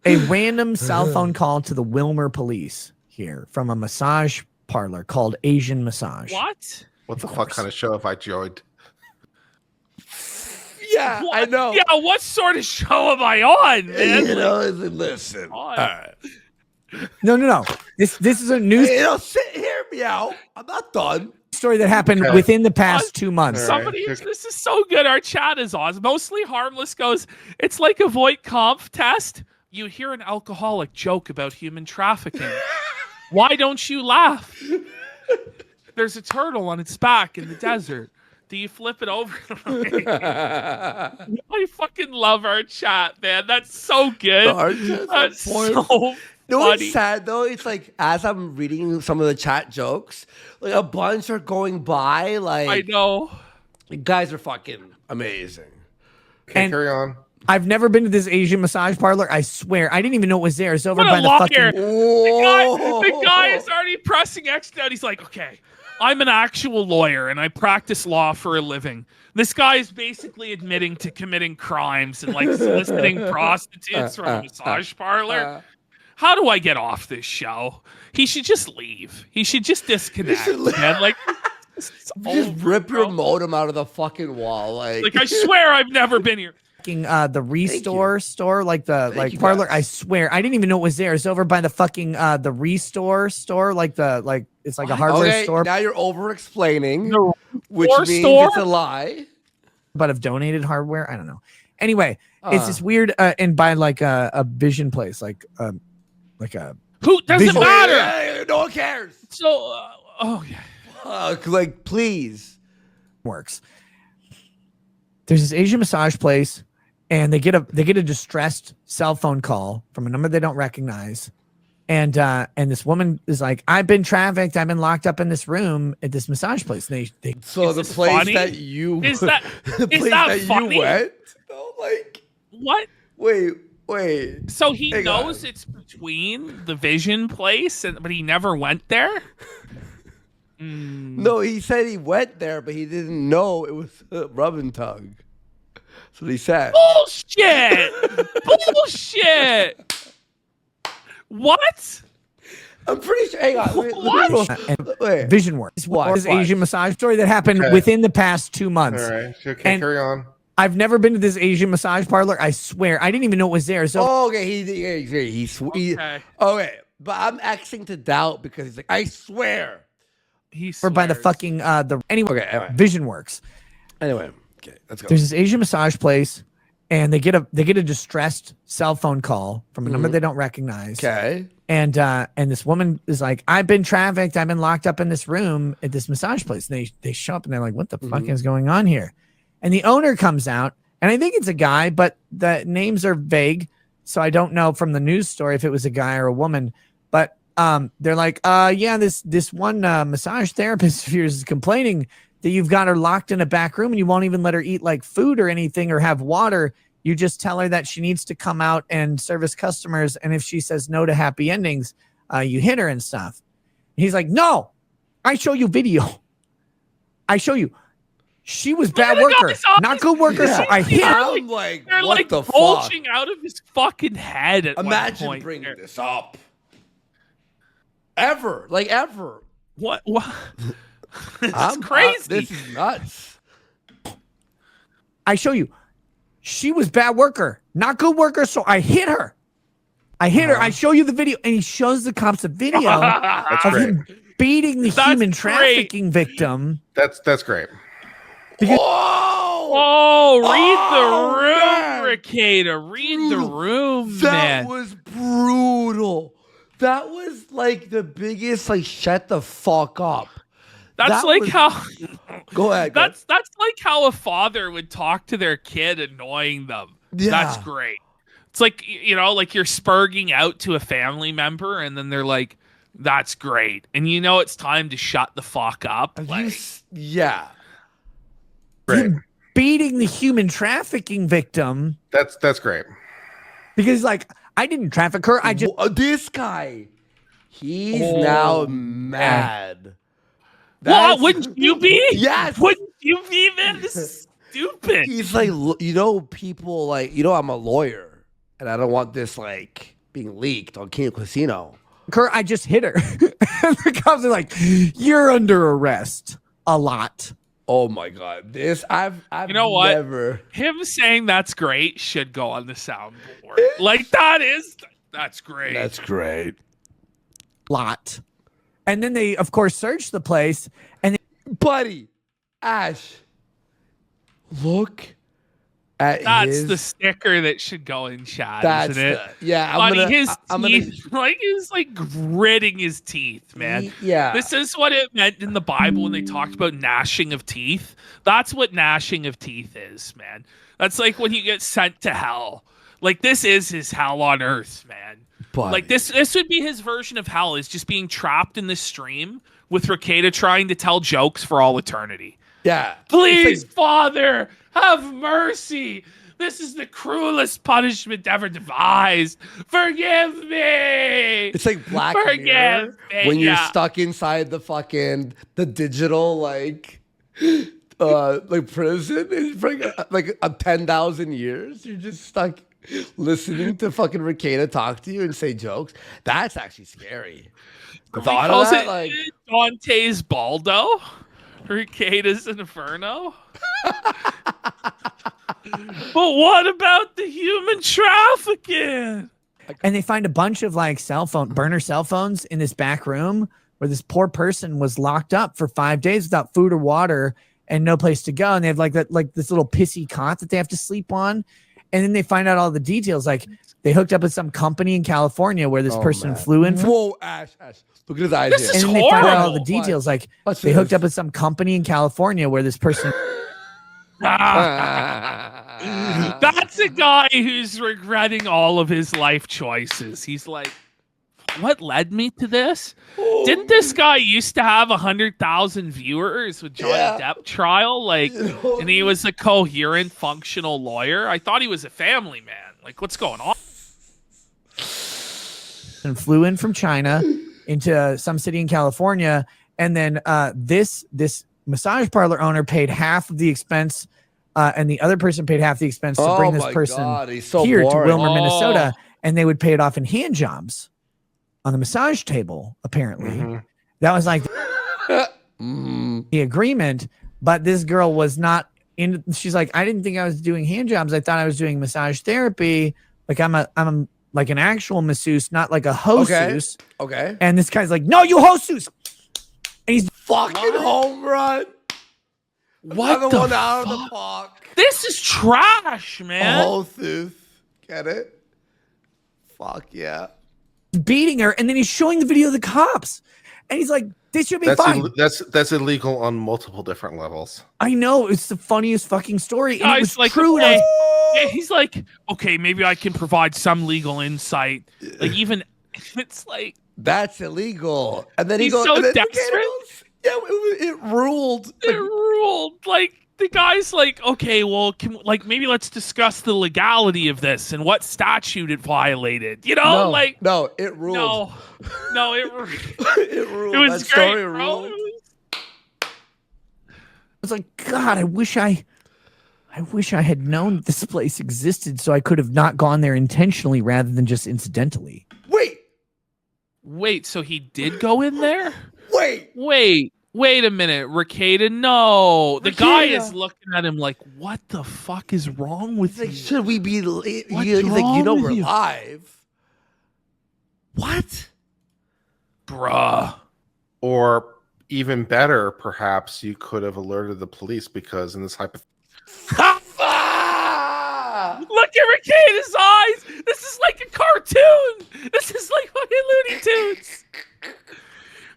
S3: A random cell phone call to the Wilmer police here from a massage parlor called Asian Massage.
S5: What the fuck kind of show have I joined?
S2: yeah, I know.
S1: Yeah, what sort of show am I on, man?
S2: You know, listen. All right.
S3: No. This is a news
S2: Hear me out. I'm not done.
S3: story that happened within the past 2 months.
S1: Somebody, this is so good. Our chat is awesome. Mostly Harmless goes, it's like a Voight Kampf test. You hear an alcoholic joke about human trafficking. Why don't you laugh? There's a turtle on its back in the desert. Do you flip it over? I fucking love our chat, man. That's so good. That's so
S2: You know what's
S1: funny.
S2: sad though? It's like as I'm reading some of the chat jokes, like a bunch are going by. Like
S1: I know.
S2: you guys are fucking amazing.
S5: Okay,
S3: And-
S5: carry on.
S3: I've never been to this Asian massage parlor. I swear, I didn't even know it was there. It's over
S1: What
S3: by
S1: a
S3: the
S1: liar.
S3: fucking.
S1: The guy is already pressing X down. He's like, okay, I'm an actual lawyer and I practice law for a living. This guy is basically admitting to committing crimes and like soliciting prostitutes from a massage parlor. How do I get off this show? He should just leave. He should just disconnect, man. Like,
S2: Just
S1: over,
S2: rip your
S1: bro.
S2: modem out of the fucking wall. Like
S1: I swear I've never been here.
S3: The Restore store, like the
S2: you,
S3: parlor.
S2: guys.
S3: I swear, I didn't even know it was there. It's over by the fucking the Restore store, it's like a hardware
S2: okay,
S3: store.
S2: now you're over explaining,
S1: The
S2: which
S1: Restore
S2: means
S1: store?
S2: it's a lie.
S3: But of donated hardware. I don't know. Anyway, it's this weird and by like a vision place, like a
S1: Who doesn't
S3: Visual-
S1: matter?
S2: Yeah, no one cares.
S1: So, oh yeah.
S2: Fuck, like please.
S3: works. There's this Asian massage place, and they get a distressed cell phone call from a number they don't recognize, and this woman is like, "I've been trafficked. I've been locked up in this room at this massage place." And they
S2: So
S1: Is
S2: the
S1: this
S2: place
S1: funny?
S2: that you
S1: Is that-
S2: the
S1: is
S2: place
S1: that funny?
S2: you went? No, like
S1: What?
S2: wait.
S1: So he
S2: Hang
S1: knows
S2: on.
S1: it's between the Vision place, but he never went there.
S2: No, he said he went there, but he didn't know it was rub and tug. That's what he said.
S1: Bullshit! Bullshit! What?
S2: I'm pretty sure. Hang on.
S1: What?
S2: Wait.
S3: Vision works.
S2: What?
S3: This
S2: What?
S3: Asian massage story that happened
S5: Okay.
S3: within the past 2 months.
S5: All right. Okay,
S3: And-
S5: carry on.
S3: I've never been to this Asian massage parlor. I swear, I didn't even know it was there. So
S2: Oh, okay.
S1: Okay.
S2: Okay. But I'm Xing to doubt because he's like, I swear.
S1: He's
S3: or by the fucking anyway.
S2: Okay. Anyway.
S3: Vision works.
S2: Anyway. Okay. Let's go.
S3: There's this Asian massage place, and they get a distressed cell phone call from a number they don't recognize.
S2: Okay.
S3: And this woman is like, "I've been trafficked. I've been locked up in this room at this massage place." And they show up and they're like, "What the fuck is going on here?" And the owner comes out, and I think it's a guy, but the names are vague, so I don't know from the news story if it was a guy or a woman. But they're like, yeah, this one massage therapist of yours is complaining that you've got her locked in a back room and you won't even let her eat like food or anything or have water. You just tell her that she needs to come out and service customers, and if she says no to happy endings, you hit her and stuff. And he's like, "No, I show you video. I show you. She was bad
S1: at the
S3: worker,
S1: guy's eyes.
S3: not good worker. So I hit her."
S2: I'm like,
S1: They're
S2: what
S1: like
S2: the fuck?
S1: bulging out of his fucking head at
S2: Imagine
S1: one point.
S2: bringing this up. Ever. Like, ever.
S1: What? This
S2: I'm
S1: is crazy.
S2: This is nuts.
S3: I show you. She was bad worker, not good worker. So I hit her. I show you the video, and he shows the cops a video
S5: That's
S3: of
S5: great.
S3: him beating the
S1: That's
S3: human
S1: great.
S3: trafficking victim.
S5: That's great.
S2: Whoa!
S1: Oh, read the room,
S2: man.
S1: Rekieta. Read the room,
S2: That
S1: man.
S2: was brutal. That was like the biggest, like, shut the fuck up.
S1: That's
S2: that
S1: like
S2: was-
S1: how.
S2: Go ahead. go
S1: That's like how a father would talk to their kid, annoying them.
S2: Yeah.
S1: That's great. It's like, you know, like you're spurging out to a family member, and then they're like, "That's great," and you know it's time to shut the fuck up.
S2: ahead.
S1: Like,
S2: Yeah.
S5: Great.
S3: Him beating the human trafficking victim
S5: That's great.
S3: because, like, I didn't traffic her. I just
S2: This guy, he's
S1: Oh,
S2: now
S1: man.
S2: mad.
S1: what?
S2: That's-
S1: Wouldn't you be?
S2: Yes.
S1: Wouldn't you be, man? This is stupid.
S2: He's like, you know, people like, you know, I'm a lawyer, and I don't want this like being leaked on Kino Casino.
S3: her. I just hit her. And the cops are like, "You're under arrest." A lot.
S2: Oh my god, this I've
S1: You know what?
S2: never.
S1: Him saying that's great should go on the soundboard. Like that's great.
S2: That's great,
S3: Lot. And then they, of course, searched the place, and
S2: buddy. Ash, look at
S1: That's
S2: his.
S1: the sticker that should go in chat,
S2: That's
S1: isn't it?
S2: yeah.
S1: Buddy,
S2: I'm
S1: his
S2: gonna.
S1: teeth, like he's like gritting his teeth, man.
S2: Yeah.
S1: This is what it meant in the Bible when they talked about gnashing of teeth. That's what gnashing of teeth is, man. That's like when you get sent to hell. Like, this is his hell on earth, man.
S2: Buddy.
S1: Like this would be his version of hell, is just being trapped in this stream with Rekieta trying to tell jokes for all eternity.
S2: Yeah.
S1: Please,
S2: It's
S1: Father, have mercy. This is the cruelest punishment ever devised. Forgive me.
S2: It's like Black
S1: Forgive
S2: Mirror
S1: me.
S2: when you're
S1: Yeah.
S2: stuck inside the digital like prison and for like 10,000 years. You're just stuck listening to fucking Rekieta talk to you and say jokes. That's actually scary. The
S1: He
S2: thought of
S1: calls
S2: that,
S1: it
S2: like
S1: Dante's Baldo. Rekieta's Inferno. But what about the human trafficking?
S3: And they find a bunch of like burner cell phones in this back room where this poor person was locked up for 5 days without food or water and no place to go. And they have like this little pissy cot that they have to sleep on. And then they find out all the details. Like they hooked up with some company in California where this person flew in from.
S2: whoa, Ash. Look at his eyes
S1: This
S2: here.
S1: is
S3: And then they find out all the
S1: horrible.
S3: details. Like
S2: What's
S3: they hooked
S2: this?
S3: up with some company in California where this person.
S1: That's a guy who's regretting all of his life choices. He's like, what led me to this? Didn't this guy used to have 100,000 viewers with Johnny Depp trial? Like, and he was a coherent, functional lawyer. I thought he was a family man. Like, what's going on?
S3: And flew in from China into some city in California, and then this massage parlor owner paid half of the expense, and the other person paid half the expense to bring this person
S2: He's so
S3: here
S2: boring.
S3: to Wilmer, Minnesota, and they would pay it off in hand jobs on the massage table. Apparently, that was like the agreement. But this girl was not in. She's like, I didn't think I was doing hand jobs. I thought I was doing massage therapy. Like I'm like an actual masseuse, not like a hostess.
S2: Okay.
S3: And this guy's like, no, you hostess. And he's
S2: Fucking home run.
S1: What
S2: Another
S1: the
S2: one out of
S1: fuck?
S2: the park.
S1: This is trash, man.
S2: Hostess. Get it? Fuck yeah.
S3: beating her. And then he's showing the video of the cops. And he's like, this should be fine.
S5: That's illegal on multiple different levels.
S3: I know. It's the funniest fucking story. And it was
S1: like,
S3: true.
S1: okay.
S3: And I
S1: Yeah, he's like, okay, maybe I can provide some legal insight. Like, even it's like,
S2: That's illegal. And then he
S1: He's
S2: goes,
S1: so
S2: and then
S1: desperate.
S2: Yeah, it ruled.
S1: it ruled. Like, the guy's like, okay, well, maybe let's discuss the legality of this and what statute it violated. You know,
S2: no, it ruled.
S1: no, it
S2: It ruled.
S1: it was
S2: That
S1: great,
S2: story
S1: bro.
S2: ruled.
S3: was like, God, I wish I had known that this place existed so I could have not gone there intentionally rather than just incidentally.
S1: Wait, so he did go in there?
S2: Wait.
S1: A minute, Rekieta, no. The guy
S2: Rekieta.
S1: is looking at him like, what the fuck is wrong with
S2: He's like,
S1: you?
S2: should we be?
S1: What's
S2: He's like,
S1: wrong
S2: you know,
S1: with
S2: we're
S1: you?
S2: live. What?
S1: Bruh.
S5: Or even better, perhaps you could have alerted the police because in this
S2: Ah!
S1: Look at Rekieta's eyes. This is like a cartoon. This is like fucking Looney Tunes.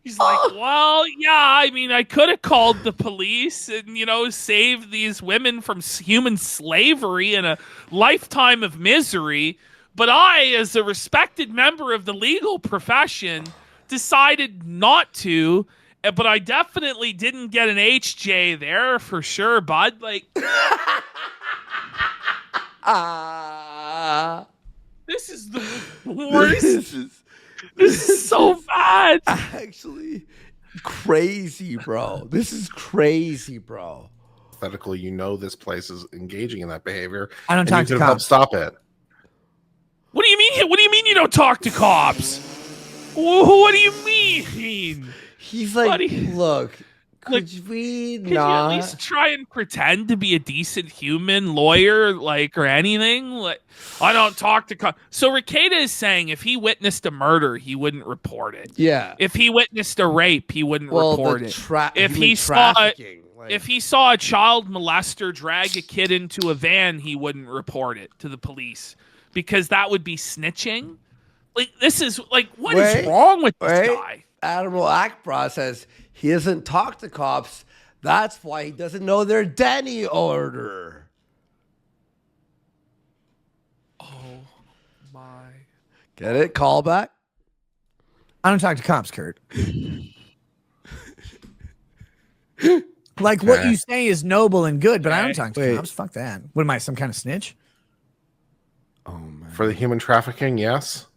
S1: He's like, well, yeah, I mean, I could have called the police and, saved these women from human slavery and a lifetime of misery. But I, as a respected member of the legal profession, decided not to. But I definitely didn't get an HJ there for sure, bud. Like, this is the worst. This is so bad.
S2: Actually crazy, bro. This is crazy, bro.
S5: hypothetical, this place is engaging in that behavior.
S3: I don't
S5: and
S3: talk
S5: you
S3: to
S5: could help
S3: cops.
S5: stop it.
S1: What do you mean? What do you mean you don't talk to cops? What do you mean?
S2: He's like,
S1: Buddy.
S2: look,
S1: Look,
S2: could we
S1: Can you
S2: not?
S1: at least try and pretend to be a decent human lawyer, or anything? Like, I don't talk to cops. So Rekieta is saying if he witnessed a murder, he wouldn't report it.
S2: Yeah.
S1: If he witnessed a rape, he wouldn't report it. If
S2: human
S1: he saw
S2: trafficking, like-
S1: If he saw a child molester drag a kid into a van, he wouldn't report it to the police because that would be snitching. Like, this is like, what is wrong with this guy?
S2: Admiral Akbar says he doesn't talk to cops. That's why he doesn't know their Denny order.
S1: Oh my
S2: Get it? Call back.
S3: I don't talk to cops, Kurt. Like what you say is noble and good, but I don't talk to cops. Fuck that. What am I, some kind of snitch?
S2: Oh man.
S5: For the human trafficking, yes.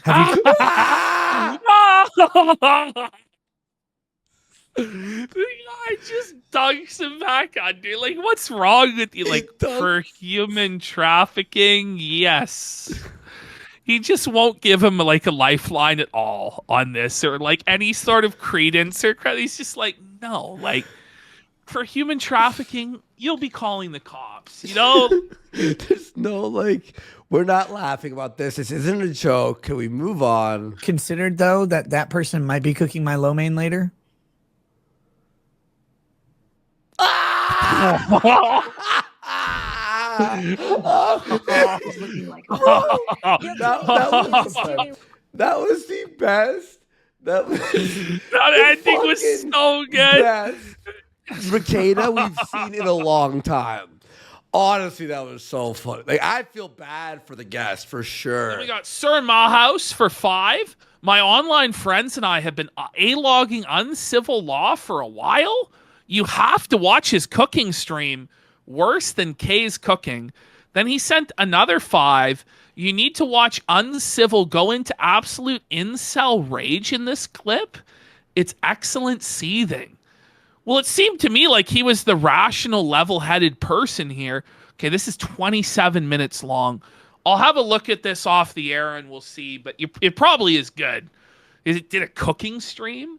S3: Have you?
S1: I just dunks him back under. Like, what's wrong with you? Like, for human trafficking, yes. He just won't give him like a lifeline at all on this, or like any sort of credence or credit. He's just like, no, like for human trafficking, you'll be calling the cops. You know,
S2: There's no like. We're not laughing about this. This isn't a joke. Can we move on?
S3: Considered though that person might be cooking my lo mein later.
S2: That was the best. That
S1: ending was so good.
S2: Best Rekieta we've seen in a long time. Honestly, that was so funny. Like, I feel bad for the guest for sure.
S1: Then we got Sir Mahouse for 5. My online friends and I have been A-logging Uncivil Law for a while. You have to watch his cooking stream. Worse than Kay's cooking. Then he sent another 5. You need to watch Uncivil go into absolute incel rage in this clip. It's excellent seething. Well, it seemed to me like he was the rational, level-headed person here. Okay, this is 27 minutes long. I'll have a look at this off the air and we'll see, but it probably is good. Did a cooking stream?